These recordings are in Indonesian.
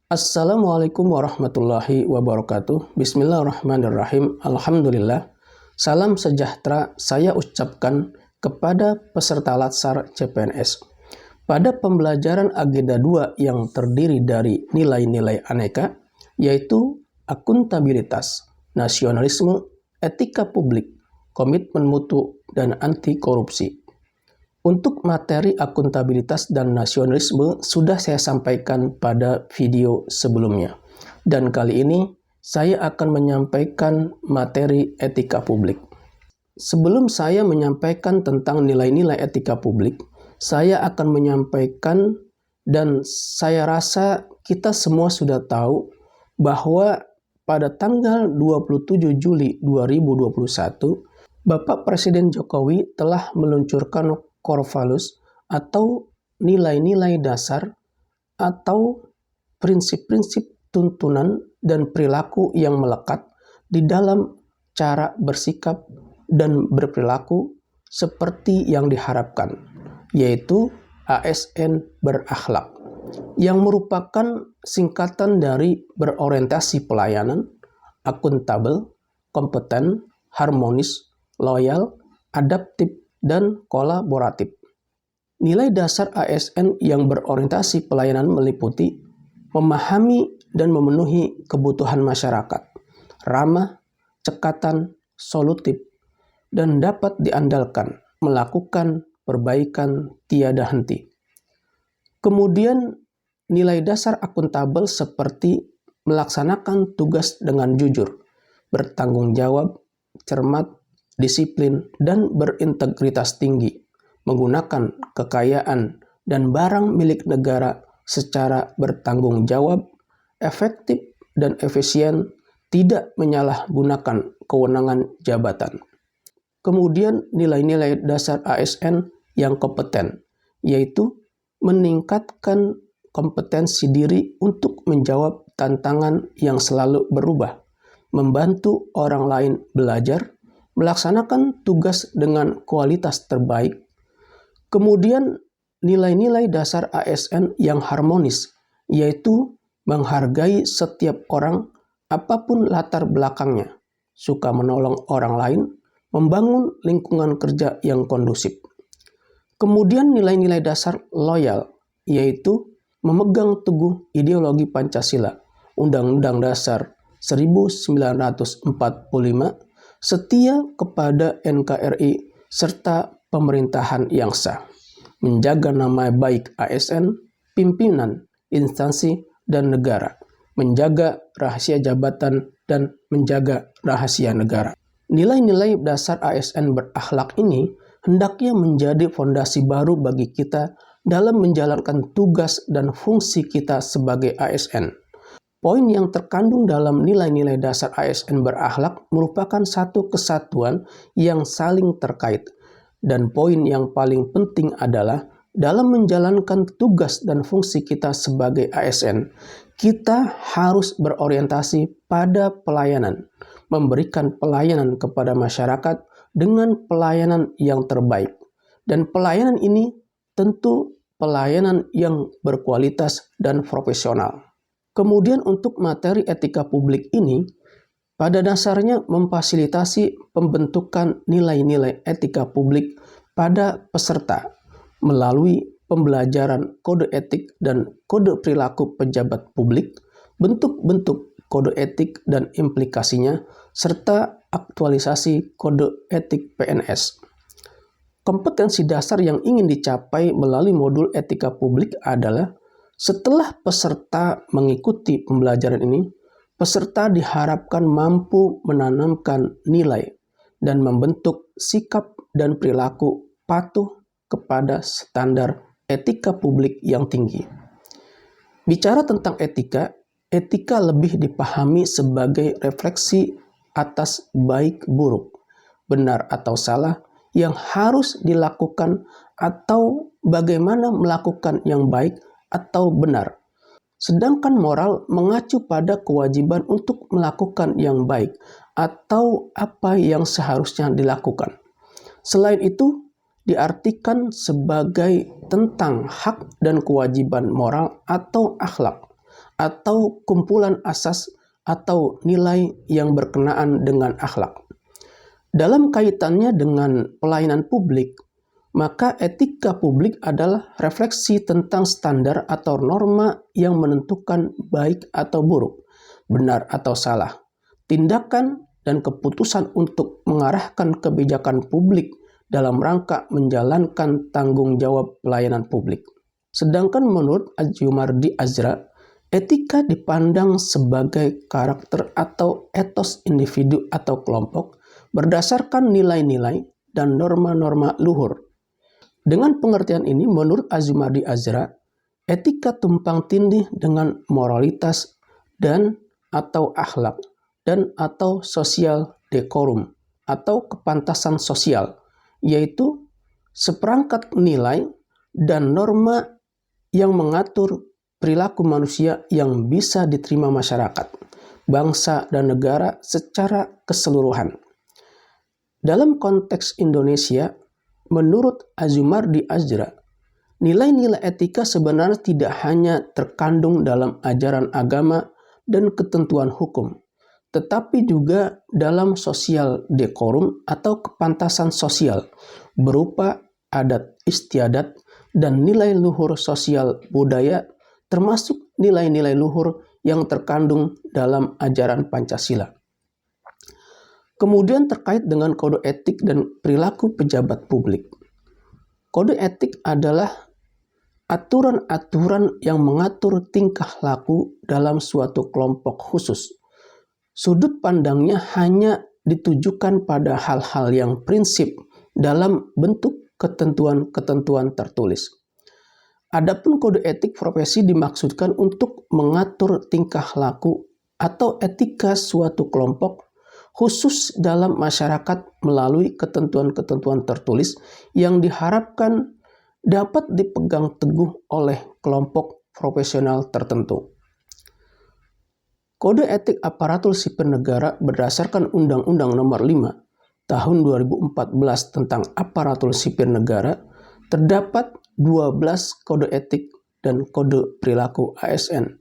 Assalamualaikum warahmatullahi wabarakatuh. Bismillahirrahmanirrahim. Alhamdulillah. Salam sejahtera saya ucapkan kepada peserta Latsar CPNS. Pada pembelajaran Agenda 2 yang terdiri dari nilai-nilai aneka, yaitu akuntabilitas, nasionalisme, etika publik, komitmen mutu, dan anti korupsi. Untuk materi akuntabilitas dan nasionalisme sudah saya sampaikan pada video sebelumnya. Dan kali ini saya akan menyampaikan materi etika publik. Sebelum saya menyampaikan tentang nilai-nilai etika publik, saya akan menyampaikan dan saya rasa kita semua sudah tahu bahwa pada tanggal 27 Juli 2021, Bapak Presiden Jokowi telah meluncurkan core values atau nilai-nilai dasar atau prinsip-prinsip tuntunan dan perilaku yang melekat di dalam cara bersikap dan berperilaku seperti yang diharapkan, yaitu ASN berakhlak, yang merupakan singkatan dari berorientasi pelayanan, akuntabel, kompeten, harmonis, loyal, adaptif, dan kolaboratif. Nilai dasar ASN yang berorientasi pelayanan meliputi memahami dan memenuhi kebutuhan masyarakat, ramah, cekatan, solutif, dan dapat diandalkan, melakukan perbaikan tiada henti. Kemudian nilai dasar akuntabel seperti melaksanakan tugas dengan jujur, bertanggung jawab, cermat, disiplin, dan berintegritas tinggi, menggunakan kekayaan dan barang milik negara secara bertanggung jawab, efektif, dan efisien, tidak menyalahgunakan kewenangan jabatan. Kemudian nilai-nilai dasar ASN yang kompeten, yaitu meningkatkan kompetensi diri untuk menjawab tantangan yang selalu berubah, membantu orang lain belajar, melaksanakan tugas dengan kualitas terbaik. Kemudian nilai-nilai dasar ASN yang harmonis, yaitu menghargai setiap orang apapun latar belakangnya, suka menolong orang lain, membangun lingkungan kerja yang kondusif. Kemudian nilai-nilai dasar loyal, yaitu memegang teguh ideologi Pancasila, Undang-Undang Dasar 1945, setia kepada NKRI serta pemerintahan yang sah, menjaga nama baik ASN, pimpinan, instansi, dan negara, menjaga rahasia jabatan, dan menjaga rahasia negara. Nilai-nilai dasar ASN berakhlak ini hendaknya menjadi fondasi baru bagi kita dalam menjalankan tugas dan fungsi kita sebagai ASN. Poin yang terkandung dalam nilai-nilai dasar ASN berakhlak merupakan satu kesatuan yang saling terkait. Dan poin yang paling penting adalah dalam menjalankan tugas dan fungsi kita sebagai ASN, kita harus berorientasi pada pelayanan, memberikan pelayanan kepada masyarakat dengan pelayanan yang terbaik. Dan pelayanan ini tentu pelayanan yang berkualitas dan profesional. Kemudian untuk materi etika publik ini, pada dasarnya memfasilitasi pembentukan nilai-nilai etika publik pada peserta melalui pembelajaran kode etik dan kode perilaku pejabat publik, bentuk-bentuk kode etik dan implikasinya, serta aktualisasi kode etik PNS. Kompetensi dasar yang ingin dicapai melalui modul etika publik adalah setelah peserta mengikuti pembelajaran ini, peserta diharapkan mampu menanamkan nilai dan membentuk sikap dan perilaku patuh kepada standar etika publik yang tinggi. Bicara tentang etika, etika lebih dipahami sebagai refleksi atas baik buruk, benar atau salah yang harus dilakukan atau bagaimana melakukan yang baik atau benar. Sedangkan moral mengacu pada kewajiban untuk melakukan yang baik atau apa yang seharusnya dilakukan. Selain itu, diartikan sebagai tentang hak dan kewajiban moral atau akhlak. atau kumpulan asas atau nilai yang berkenaan dengan akhlak. Dalam kaitannya dengan pelayanan publik, maka etika publik adalah refleksi tentang standar atau norma yang menentukan baik atau buruk, benar atau salah, tindakan dan keputusan untuk mengarahkan kebijakan publik dalam rangka menjalankan tanggung jawab pelayanan publik. Sedangkan menurut Azumardi Azra, etika dipandang sebagai karakter atau etos individu atau kelompok berdasarkan nilai-nilai dan norma-norma luhur. Dengan pengertian ini, menurut Azumardi Azra, etika tumpang tindih dengan moralitas dan atau akhlak dan atau sosial decorum atau kepantasan sosial, yaitu seperangkat nilai dan norma yang mengatur perilaku manusia yang bisa diterima masyarakat, bangsa, dan negara secara keseluruhan. Dalam konteks Indonesia, menurut Azumardi Azra, nilai-nilai etika sebenarnya tidak hanya terkandung dalam ajaran agama dan ketentuan hukum, tetapi juga dalam sosial decorum atau kepantasan sosial berupa adat istiadat dan nilai luhur sosial budaya, termasuk nilai-nilai luhur yang terkandung dalam ajaran Pancasila. Kemudian terkait dengan kode etik dan perilaku pejabat publik. Kode etik adalah aturan-aturan yang mengatur tingkah laku dalam suatu kelompok khusus. Sudut pandangnya hanya ditujukan pada hal-hal yang prinsip dalam bentuk ketentuan-ketentuan tertulis. Adapun kode etik profesi dimaksudkan untuk mengatur tingkah laku atau etika suatu kelompok khusus dalam masyarakat melalui ketentuan-ketentuan tertulis yang diharapkan dapat dipegang teguh oleh kelompok profesional tertentu. Kode etik aparatur sipil negara berdasarkan Undang-Undang Nomor 5 Tahun 2014 tentang aparatur sipil negara terdapat 12 kode etik dan kode perilaku ASN.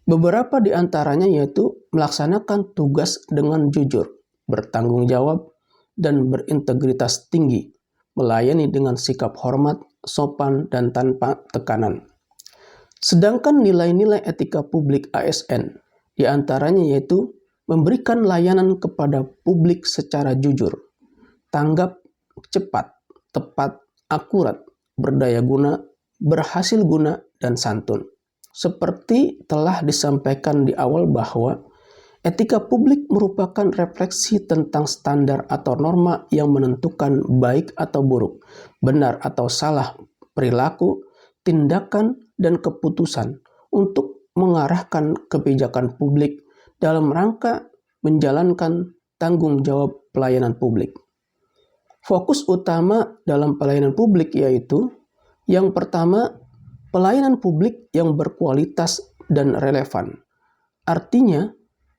Beberapa di antaranya yaitu melaksanakan tugas dengan jujur, bertanggung jawab, dan berintegritas tinggi, melayani dengan sikap hormat, sopan, dan tanpa tekanan. Sedangkan nilai-nilai etika publik ASN, di antaranya yaitu memberikan layanan kepada publik secara jujur, tanggap, cepat, tepat, akurat, berdaya guna, berhasil guna, dan santun. Seperti telah disampaikan di awal bahwa etika publik merupakan refleksi tentang standar atau norma yang menentukan baik atau buruk, benar atau salah perilaku, tindakan, dan keputusan untuk mengarahkan kebijakan publik dalam rangka menjalankan tanggung jawab pelayanan publik. Fokus utama dalam pelayanan publik yaitu yang pertama, pelayanan publik yang berkualitas dan relevan. Artinya,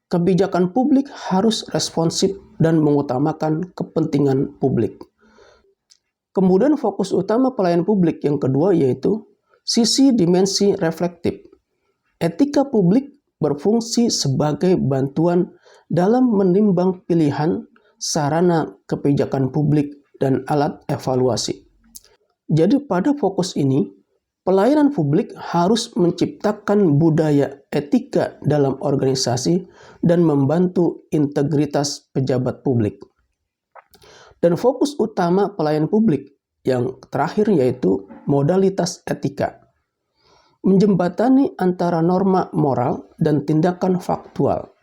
kebijakan publik harus responsif dan mengutamakan kepentingan publik. Kemudian fokus utama pelayanan publik yang kedua yaitu sisi dimensi reflektif. Etika publik berfungsi sebagai bantuan dalam menimbang pilihan, sarana kebijakan publik, dan alat evaluasi. Jadi pada fokus ini, pelayanan publik harus menciptakan budaya etika dalam organisasi dan membantu integritas pejabat publik. Dan fokus utama pelayanan publik yang terakhir yaitu modalitas etika. Menjembatani antara norma moral dan tindakan faktual,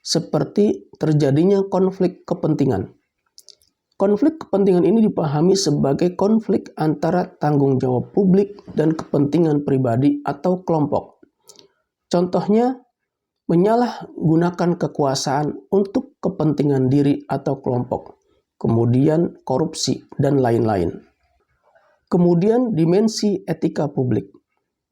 seperti terjadinya konflik kepentingan. Konflik kepentingan ini dipahami sebagai konflik antara tanggung jawab publik dan kepentingan pribadi atau kelompok. Contohnya, menyalahgunakan kekuasaan untuk kepentingan diri atau kelompok, kemudian korupsi, dan lain-lain. Kemudian dimensi etika publik.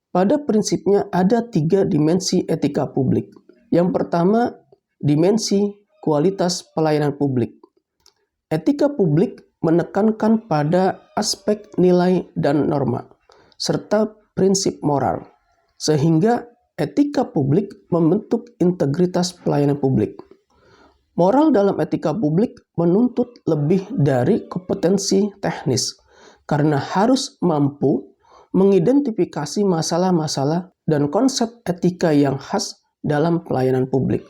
Pada prinsipnya ada 3 dimensi etika publik. Yang pertama, dimensi kualitas pelayanan publik. Etika publik menekankan pada aspek nilai dan norma, serta prinsip moral, sehingga etika publik membentuk integritas pelayanan publik. Moral dalam etika publik menuntut lebih dari kompetensi teknis, karena harus mampu mengidentifikasi masalah-masalah dan konsep etika yang khas dalam pelayanan publik.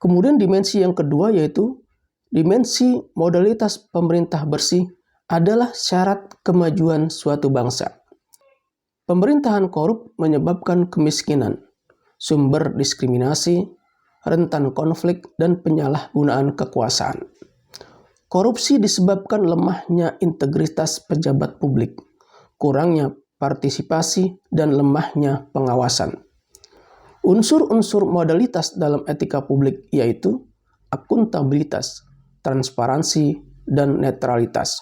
Kemudian dimensi yang kedua yaitu dimensi modalitas pemerintah bersih adalah syarat kemajuan suatu bangsa. Pemerintahan korup menyebabkan kemiskinan, sumber diskriminasi, rentan konflik, dan penyalahgunaan kekuasaan. Korupsi disebabkan lemahnya integritas pejabat publik, kurangnya partisipasi, dan lemahnya pengawasan. Unsur-unsur modalitas dalam etika publik yaitu akuntabilitas, transparansi, dan netralitas.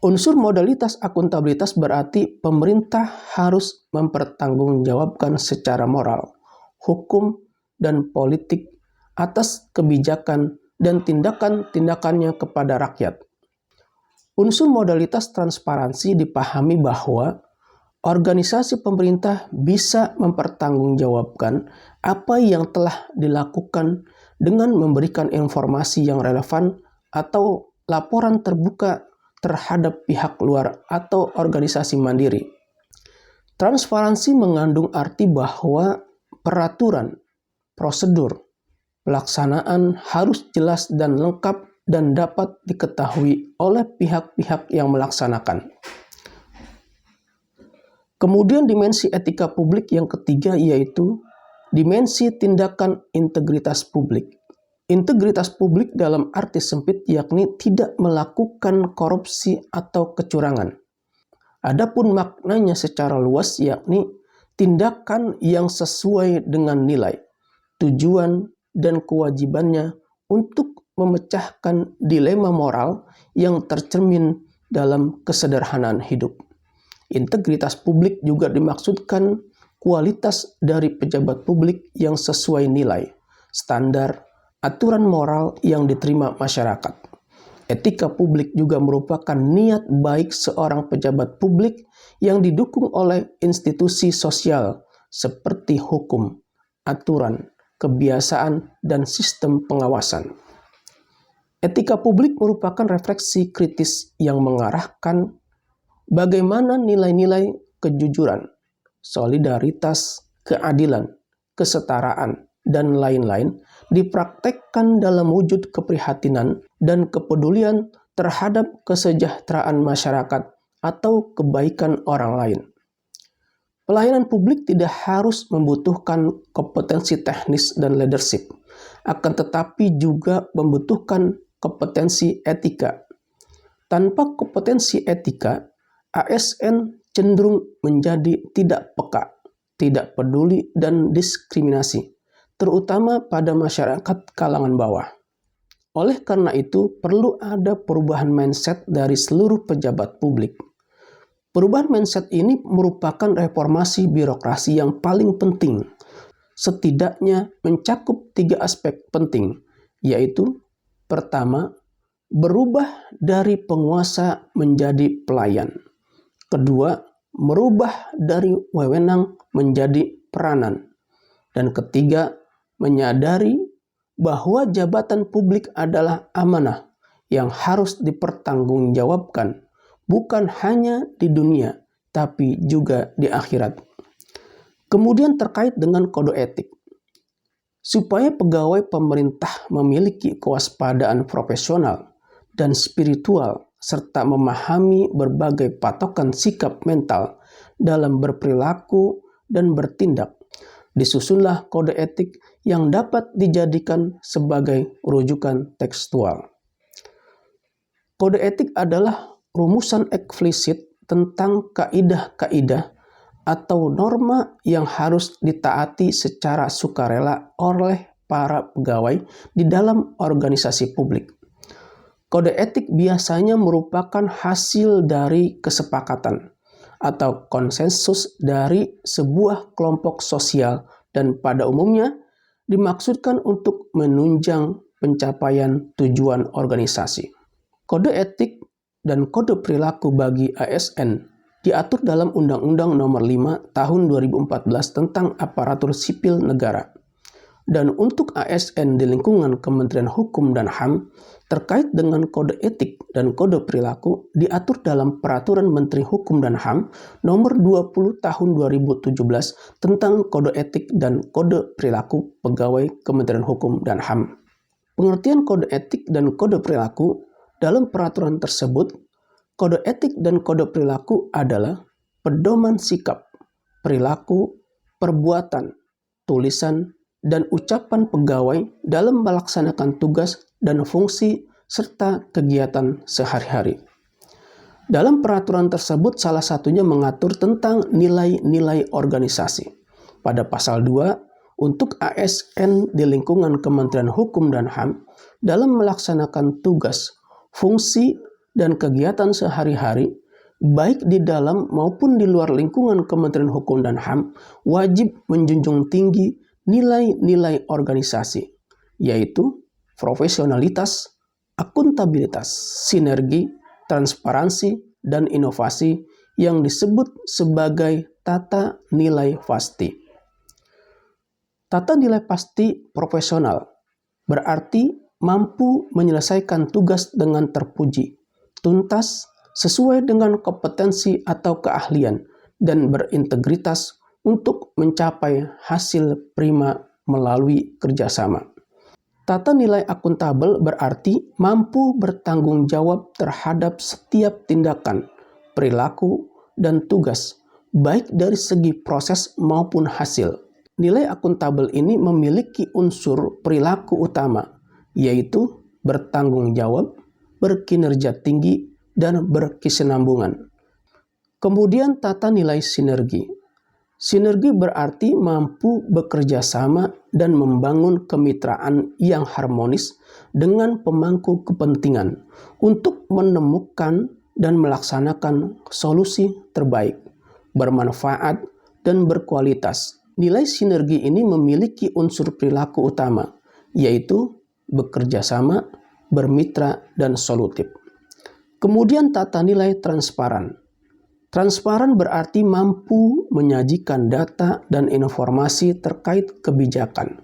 Unsur modalitas akuntabilitas berarti pemerintah harus mempertanggungjawabkan secara moral, hukum, dan politik atas kebijakan dan tindakan-tindakannya kepada rakyat. Unsur modalitas transparansi dipahami bahwa organisasi pemerintah bisa mempertanggungjawabkan apa yang telah dilakukan dengan memberikan informasi yang relevan atau laporan terbuka terhadap pihak luar atau organisasi mandiri. Transparansi mengandung arti bahwa peraturan, prosedur, pelaksanaan harus jelas dan lengkap dan dapat diketahui oleh pihak-pihak yang melaksanakan. Kemudian dimensi etika publik yang ketiga yaitu dimensi tindakan integritas publik. Integritas publik dalam arti sempit yakni tidak melakukan korupsi atau kecurangan. Adapun maknanya secara luas yakni tindakan yang sesuai dengan nilai, tujuan, dan kewajibannya untuk memecahkan dilema moral yang tercermin dalam kesederhanaan hidup. Integritas publik juga dimaksudkan kualitas dari pejabat publik yang sesuai nilai, standar, aturan moral yang diterima masyarakat. Etika publik juga merupakan niat baik seorang pejabat publik yang didukung oleh institusi sosial seperti hukum, aturan, kebiasaan, dan sistem pengawasan. Etika publik merupakan refleksi kritis yang mengarahkan bagaimana nilai-nilai kejujuran, solidaritas, keadilan, kesetaraan, dan lain-lain dipraktekkan dalam wujud keprihatinan dan kepedulian terhadap kesejahteraan masyarakat atau kebaikan orang lain. Pelayanan publik tidak harus membutuhkan kompetensi teknis dan leadership, akan tetapi juga membutuhkan kompetensi etika. Tanpa kompetensi etika, ASN cenderung menjadi tidak peka, tidak peduli, dan diskriminasi, terutama pada masyarakat kalangan bawah. Oleh karena itu, perlu ada perubahan mindset dari seluruh pejabat publik. Perubahan mindset ini merupakan reformasi birokrasi yang paling penting, setidaknya mencakup 3 aspek penting, yaitu pertama, berubah dari penguasa menjadi pelayan. Kedua, merubah dari wewenang menjadi peranan. Dan ketiga, menyadari bahwa jabatan publik adalah amanah yang harus dipertanggungjawabkan, bukan hanya di dunia, tapi juga di akhirat. Kemudian terkait dengan kode etik. Supaya pegawai pemerintah memiliki kewaspadaan profesional dan spiritual, serta memahami berbagai patokan sikap mental dalam berperilaku dan bertindak, disusunlah kode etik yang dapat dijadikan sebagai rujukan tekstual. Kode etik adalah rumusan eksplisit tentang kaidah-kaidah atau norma yang harus ditaati secara sukarela oleh para pegawai di dalam organisasi publik. Kode etik biasanya merupakan hasil dari kesepakatan atau konsensus dari sebuah kelompok sosial dan pada umumnya dimaksudkan untuk menunjang pencapaian tujuan organisasi. Kode etik dan kode perilaku bagi ASN diatur dalam Undang-Undang Nomor 5 Tahun 2014 tentang Aparatur Sipil Negara. Dan untuk ASN di lingkungan Kementerian Hukum dan HAM terkait dengan kode etik dan kode perilaku diatur dalam Peraturan Menteri Hukum dan HAM Nomor 20 Tahun 2017 tentang kode etik dan kode perilaku pegawai Kementerian Hukum dan HAM. Pengertian kode etik dan kode perilaku dalam peraturan tersebut, kode etik dan kode perilaku adalah pedoman sikap, perilaku, perbuatan, tulisan, dan ucapan pegawai dalam melaksanakan tugas dan fungsi serta kegiatan sehari-hari. Dalam peraturan tersebut salah satunya mengatur tentang nilai-nilai organisasi. Pada pasal 2, untuk ASN di lingkungan Kementerian Hukum dan HAM dalam melaksanakan tugas, fungsi, dan kegiatan sehari-hari, baik di dalam maupun di luar lingkungan Kementerian Hukum dan HAM, wajib menjunjung tinggi nilai-nilai organisasi, yaitu profesionalitas, akuntabilitas, sinergi, transparansi, dan inovasi yang disebut sebagai tata nilai pasti. Tata nilai pasti profesional berarti mampu menyelesaikan tugas dengan terpuji, tuntas, sesuai dengan kompetensi atau keahlian, dan berintegritas untuk mencapai hasil prima melalui kerjasama. Tata nilai akuntabel berarti mampu bertanggung jawab terhadap setiap tindakan, perilaku, dan tugas, baik dari segi proses maupun hasil. Nilai akuntabel ini memiliki unsur perilaku utama, yaitu bertanggung jawab, berkinerja tinggi, dan berkesinambungan. Kemudian tata nilai sinergi. Sinergi berarti mampu bekerja sama dan membangun kemitraan yang harmonis dengan pemangku kepentingan untuk menemukan dan melaksanakan solusi terbaik, bermanfaat, dan berkualitas. Nilai sinergi ini memiliki unsur perilaku utama, yaitu bekerja sama, bermitra, dan solutif. Kemudian tata nilai transparan. Transparan berarti mampu menyajikan data dan informasi terkait kebijakan,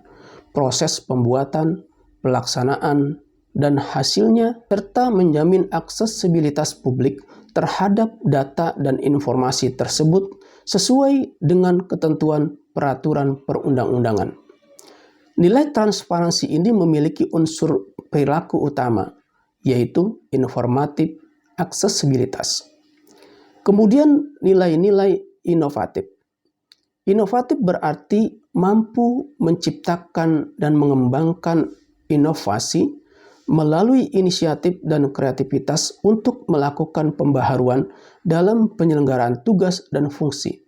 proses pembuatan, pelaksanaan, dan hasilnya, serta menjamin aksesibilitas publik terhadap data dan informasi tersebut sesuai dengan ketentuan peraturan perundang-undangan. Nilai transparansi ini memiliki unsur perilaku utama, yaitu informatif, aksesibilitas. Kemudian nilai-nilai inovatif. Inovatif berarti mampu menciptakan dan mengembangkan inovasi melalui inisiatif dan kreativitas untuk melakukan pembaharuan dalam penyelenggaraan tugas dan fungsi.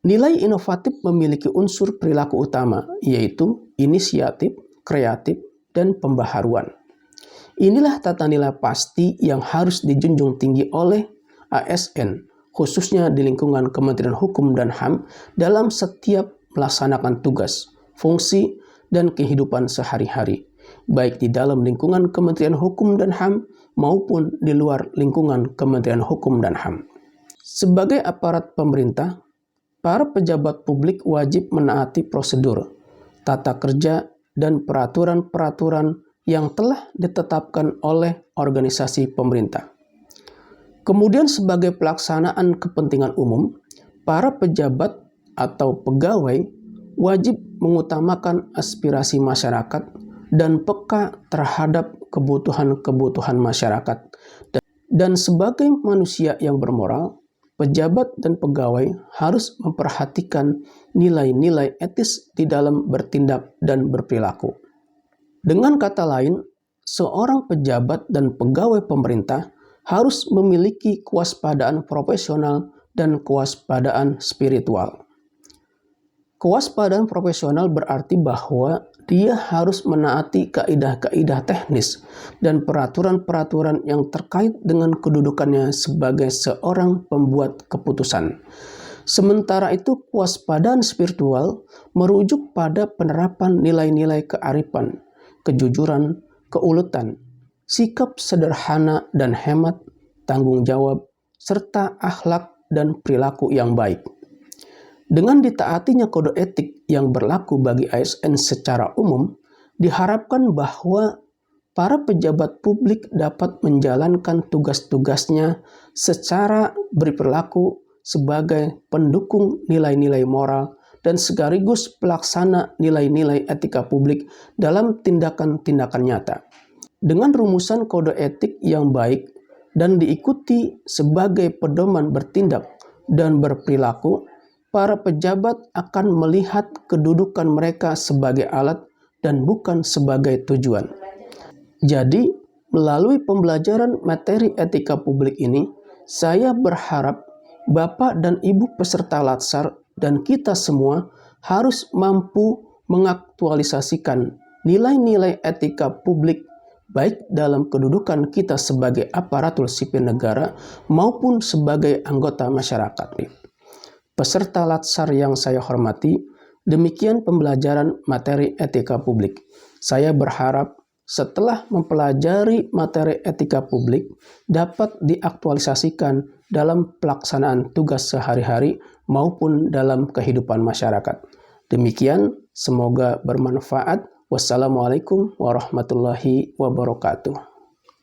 Nilai inovatif memiliki unsur perilaku utama, yaitu inisiatif, kreatif, dan pembaharuan. Inilah tata nilai pasti yang harus dijunjung tinggi oleh ASN, khususnya di lingkungan Kementerian Hukum dan HAM dalam setiap melaksanakan tugas, fungsi, dan kehidupan sehari-hari, baik di dalam lingkungan Kementerian Hukum dan HAM maupun di luar lingkungan Kementerian Hukum dan HAM. Sebagai aparat pemerintah, para pejabat publik wajib menaati prosedur, tata kerja, dan peraturan-peraturan yang telah ditetapkan oleh organisasi pemerintah. Kemudian sebagai pelaksanaan kepentingan umum, para pejabat atau pegawai wajib mengutamakan aspirasi masyarakat dan peka terhadap kebutuhan-kebutuhan masyarakat. Dan sebagai manusia yang bermoral, pejabat dan pegawai harus memperhatikan nilai-nilai etis di dalam bertindak dan berperilaku. Dengan kata lain, seorang pejabat dan pegawai pemerintah harus memiliki kewaspadaan profesional dan kewaspadaan spiritual. Kewaspadaan profesional berarti bahwa dia harus menaati kaidah-kaidah teknis dan peraturan-peraturan yang terkait dengan kedudukannya sebagai seorang pembuat keputusan. Sementara itu, kewaspadaan spiritual merujuk pada penerapan nilai-nilai kearifan, kejujuran, keuletan, sikap sederhana dan hemat, tanggung jawab, serta akhlak dan perilaku yang baik. Dengan ditaatinya kode etik yang berlaku bagi ASN secara umum, diharapkan bahwa para pejabat publik dapat menjalankan tugas-tugasnya secara berperilaku sebagai pendukung nilai-nilai moral dan sekaligus pelaksana nilai-nilai etika publik dalam tindakan-tindakan nyata. Dengan rumusan kode etik yang baik dan diikuti sebagai pedoman bertindak dan berperilaku, para pejabat akan melihat kedudukan mereka sebagai alat dan bukan sebagai tujuan. Jadi, melalui pembelajaran materi etika publik ini, saya berharap Bapak dan Ibu peserta Latsar dan kita semua harus mampu mengaktualisasikan nilai-nilai etika publik baik dalam kedudukan kita sebagai aparatur sipil negara maupun sebagai anggota masyarakat. Peserta Latsar yang saya hormati, demikian pembelajaran materi etika publik. Saya berharap setelah mempelajari materi etika publik dapat diaktualisasikan dalam pelaksanaan tugas sehari-hari maupun dalam kehidupan masyarakat. Demikian, semoga bermanfaat. Wassalamualaikum warahmatullahi wabarakatuh.